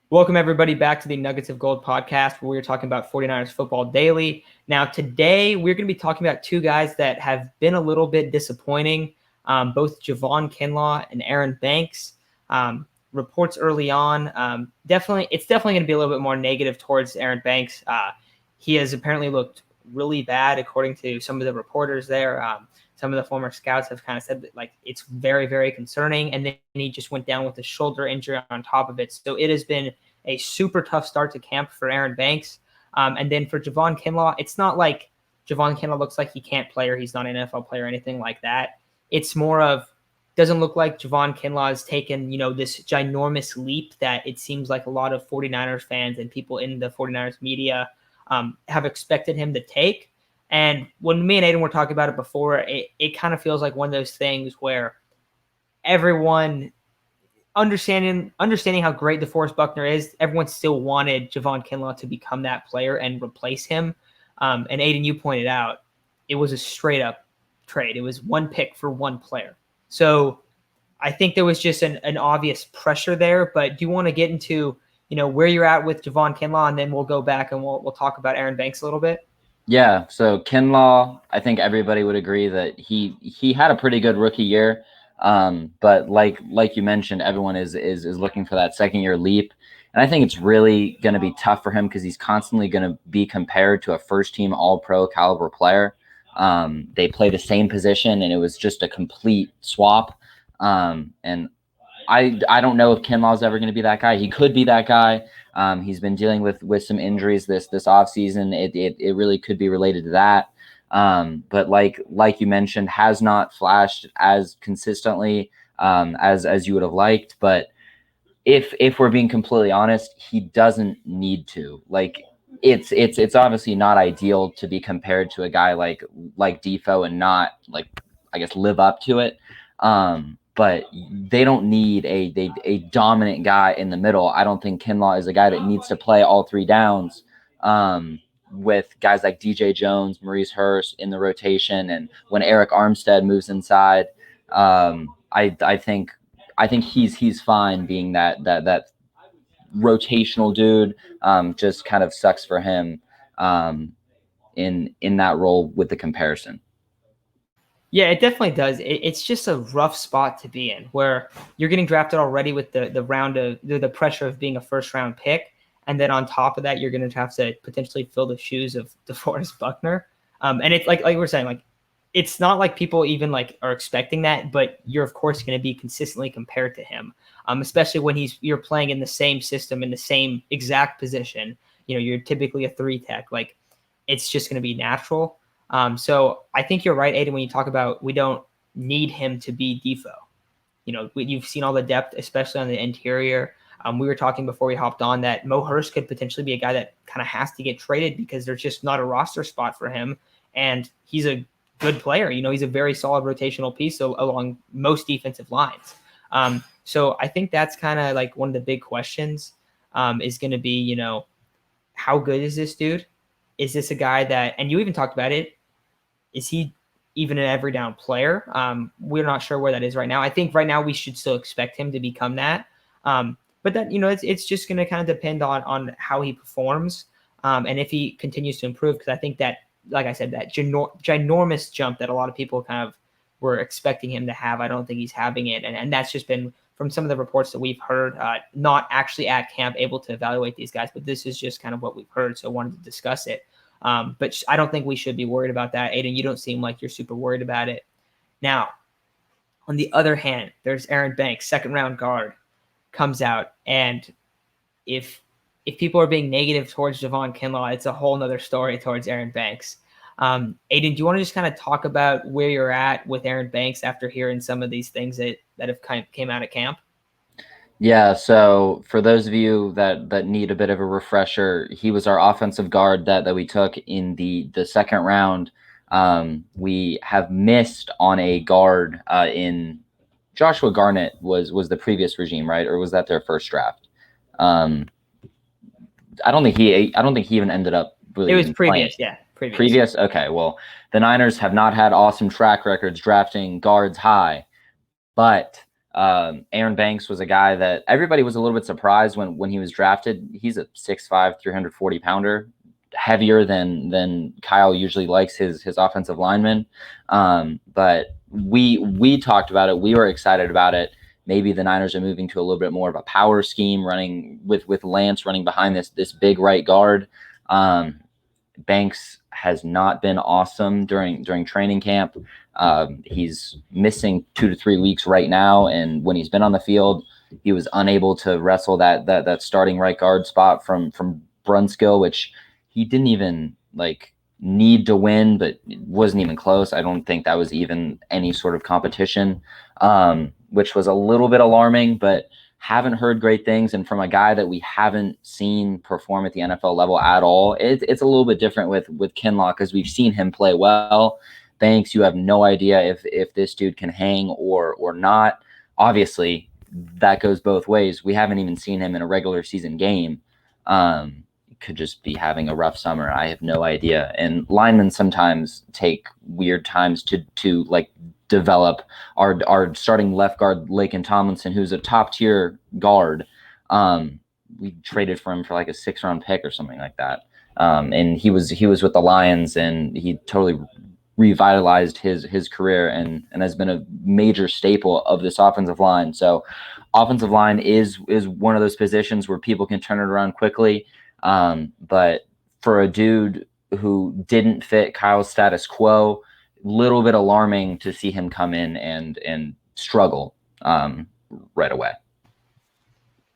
Welcome, everybody, back to the Nuggets of Gold podcast, where we're talking about 49ers football daily. Now, today, we're going to be talking about two guys that have been a little bit disappointing, both Javon Kinlaw and Aaron Banks. Reports early on, it's definitely going to be a little bit more negative towards Aaron Banks. He has apparently looked really bad, according to some of the reporters there. Some of the former scouts have kind of said that it's very, very concerning. And then he just went down with a shoulder injury on top of it. So it has been a super tough start to camp for Aaron Banks. And then for Javon Kinlaw, it's not like Javon Kinlaw looks like he can't play or he's not an NFL player or anything like that. It's more of, doesn't look like Javon Kinlaw has taken, this ginormous leap that it seems like a lot of 49ers fans and people in the 49ers media have expected him to take. And when me and Aiden were talking about it before, it kind of feels like one of those things where everyone understanding how great DeForest Buckner is, everyone still wanted Javon Kinlaw to become that player and replace him. And Aiden, you pointed out, it was a straight up trade. It was one pick for one player. So I think there was just an obvious pressure there. But do you want to get into where you're at with Javon Kinlaw, and then we'll go back and we'll talk about Aaron Banks a little bit? Yeah, so Kinlaw, I think everybody would agree that he had a pretty good rookie year, but like you mentioned, everyone is looking for that second year leap, and I think it's really going to be tough for him because he's constantly going to be compared to a first team All Pro caliber player. They play the same position, and it was just a complete swap. And I don't know if Kinlaw's ever going to be that guy. He could be that guy. He's been dealing with some injuries this offseason. It really could be related to that. But like you mentioned, has not flashed as consistently as you would have liked. But if we're being completely honest, he doesn't need to. It's obviously not ideal to be compared to a guy like Defo and not I guess live up to it. But they don't need a dominant guy in the middle. I don't think Kinlaw is a guy that needs to play all three downs with guys like DJ Jones, Maurice Hurst in the rotation, and when Eric Armstead moves inside, I think he's fine being that rotational dude. Just kind of sucks for him in that role with the comparison. Yeah, it definitely does. It's just a rough spot to be in, where you're getting drafted already with the round of the pressure of being a first round pick, and then on top of that, you're going to have to potentially fill the shoes of DeForest Buckner. And it's like we're saying, it's not like people even are expecting that, but you're of course going to be consistently compared to him, especially when you're playing in the same system in the same exact position. You're typically a three tech. It's just going to be natural. So I think you're right, Aiden, when you talk about we don't need him to be Defo. You've seen all the depth, especially on the interior. We were talking before we hopped on that Mo Hurst could potentially be a guy that kind of has to get traded because there's just not a roster spot for him. And he's a good player. He's a very solid rotational piece along most defensive lines. So I think that's kind of one of the big questions is going to be, how good is this dude? Is this a guy that, and you even talked about it, is he even an every down player? We're not sure where that is right now. I think right now we should still expect him to become that. But that, it's just going to kind of depend on how he performs and if he continues to improve. Because I think that, like I said, that ginormous jump that a lot of people kind of were expecting him to have, I don't think he's having it. And that's just been from some of the reports that we've heard, not actually at camp able to evaluate these guys, but this is just kind of what we've heard. So I wanted to discuss it. But I don't think we should be worried about that. Aiden, you don't seem like you're super worried about it. Now, on the other hand, there's Aaron Banks, second round guard, comes out. And if people are being negative towards Javon Kinlaw, it's a whole nother story towards Aaron Banks. Aiden, do you want to just kind of talk about where you're at with Aaron Banks after hearing some of these things that have kind of came out of camp? Yeah, so for those of you that need a bit of a refresher, he was our offensive guard that we took in the second round. We have missed on a guard in Joshua Garnett was the previous regime, right? Or was that their first draft? I don't think he even ended up really. It was previous, playing. yeah. Previous? Okay, well, the Niners have not had awesome track records drafting guards high, but Aaron Banks was a guy that everybody was a little bit surprised when he was drafted. He's a 6'5", 340 pounder, heavier than Kyle usually likes his offensive linemen. But we talked about it. We were excited about it. Maybe the Niners are moving to a little bit more of a power scheme, running with Lance running behind this big right guard. Banks has not been awesome during training camp. He's missing 2 to 3 weeks right now, and when he's been on the field, he was unable to wrestle that starting right guard spot from Brunskill, which he didn't even like need to win, but it wasn't even close. I don't think that was even any sort of competition, which was a little bit alarming, but haven't heard great things. And from a guy that we haven't seen perform at the NFL level at all, it's a little bit different with Kinlaw, because we've seen him play well. Banks, you have no idea if this dude can hang or not. Obviously, that goes both ways. We haven't even seen him in a regular season game. Could just be having a rough summer. I have no idea. And linemen sometimes take weird times to like develop. Our starting left guard, Laken Tomlinson, who's a top tier guard. We traded for him for like a 6th-round pick or something like that. And he was with the Lions, and he totally revitalized his career and has been a major staple of this offensive line. So offensive line is one of those positions where people can turn it around quickly. But for a dude who didn't fit Kyle's status quo, little bit alarming to see him come in and struggle right away.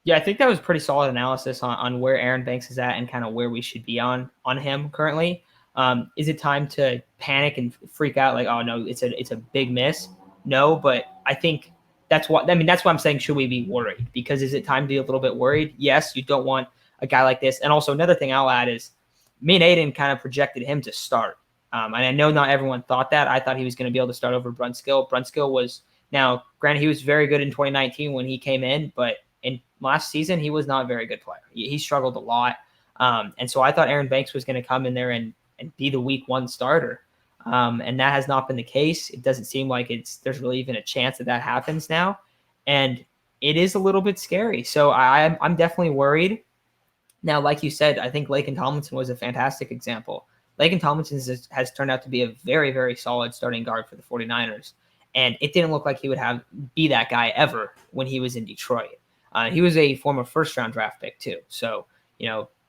Yeah, I think that was pretty solid analysis on where Aaron Banks is at and kind of where we should be on him currently. Is it time to panic and freak out like, oh no, it's a big miss? No, but I think that's why I'm saying, should we be worried? Because is it time to be a little bit worried? Yes, you don't want a guy like this. And also another thing I'll add is me and Aiden kind of projected him to start. And I know not everyone thought that. I thought he was going to be able to start over Brunskill. Brunskill was, now granted, he was very good in 2019 when he came in, but in last season, he was not a very good player. He struggled a lot. And so I thought Aaron Banks was going to come in there and be the week 1 starter. And that has not been the case. It doesn't seem like there's really even a chance that happens now. And it is a little bit scary. So I'm definitely worried. Now, like you said, I think Laken Tomlinson was a fantastic example. Laken Tomlinson has turned out to be a very, very solid starting guard for the 49ers. And it didn't look like he would be that guy ever when he was in Detroit. He was a former 1st-round draft pick too. So,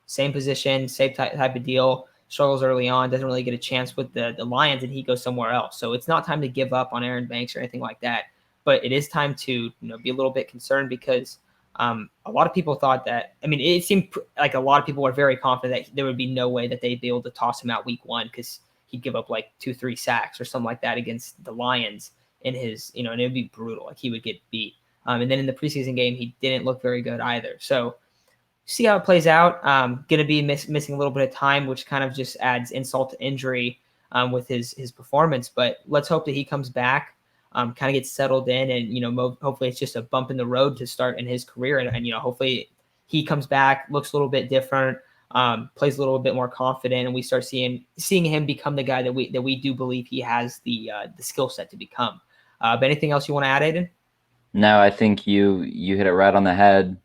same position, same type of deal, struggles early on, doesn't really get a chance with the Lions, and he goes somewhere else. So it's not time to give up on Aaron Banks or anything like that. But it is time to be a little bit concerned, because a lot of people thought that, it seemed like a lot of people were very confident that there would be no way that they'd be able to toss him out week 1, because he'd give up like 2-3 sacks or something like that against the Lions in his, and it would be brutal. Like, he would get beat. And then in the preseason game, he didn't look very good either. So see how it plays out. Going to be missing a little bit of time, which kind of just adds insult to injury with his performance. But let's hope that he comes back, kind of gets settled in, and hopefully it's just a bump in the road to start in his career. And hopefully he comes back, looks a little bit different, plays a little bit more confident, and we start seeing him become the guy that we do believe he has the skill set to become. But anything else you want to add, Aiden? No, I think you hit it right on the head.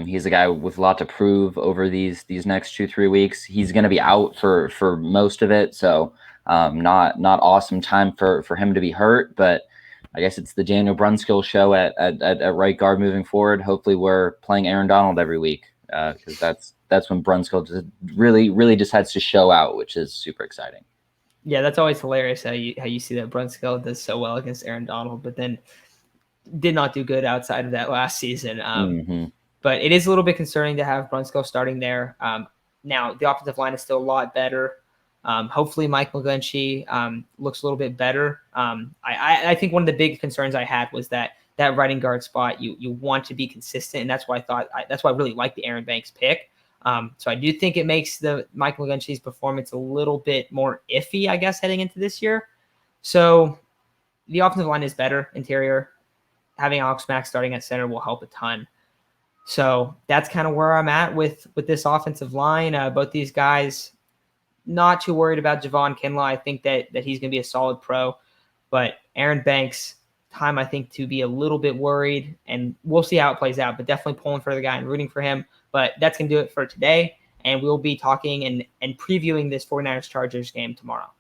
He's a guy with a lot to prove over these next 2-3 weeks. He's going to be out for most of it, so not awesome time for him to be hurt. But I guess it's the Daniel Brunskill show at right guard moving forward. Hopefully, we're playing Aaron Donald every week, because that's when Brunskill just really decides to show out, which is super exciting. Yeah, that's always hilarious how you see that Brunskill does so well against Aaron Donald, but then did not do good outside of that last season. But it is a little bit concerning to have Brunskill starting there. Now, the offensive line is still a lot better. Hopefully, Mike McGlinchey looks a little bit better. I think one of the big concerns I had was that right guard spot, you want to be consistent, and that's why I really like the Aaron Banks pick. So I do think it makes the Mike McGlinchey's performance a little bit more iffy, I guess, heading into this year. So the offensive line is better, interior. Having Alex Mack starting at center will help a ton. So that's kind of where I'm at with this offensive line. Both these guys, not too worried about Javon Kinlaw. I think that he's going to be a solid pro. But Aaron Banks, time, I think, to be a little bit worried, and we'll see how it plays out, but definitely pulling for the guy and rooting for him. But that's going to do it for today, and we'll be talking and previewing this 49ers-Chargers game tomorrow.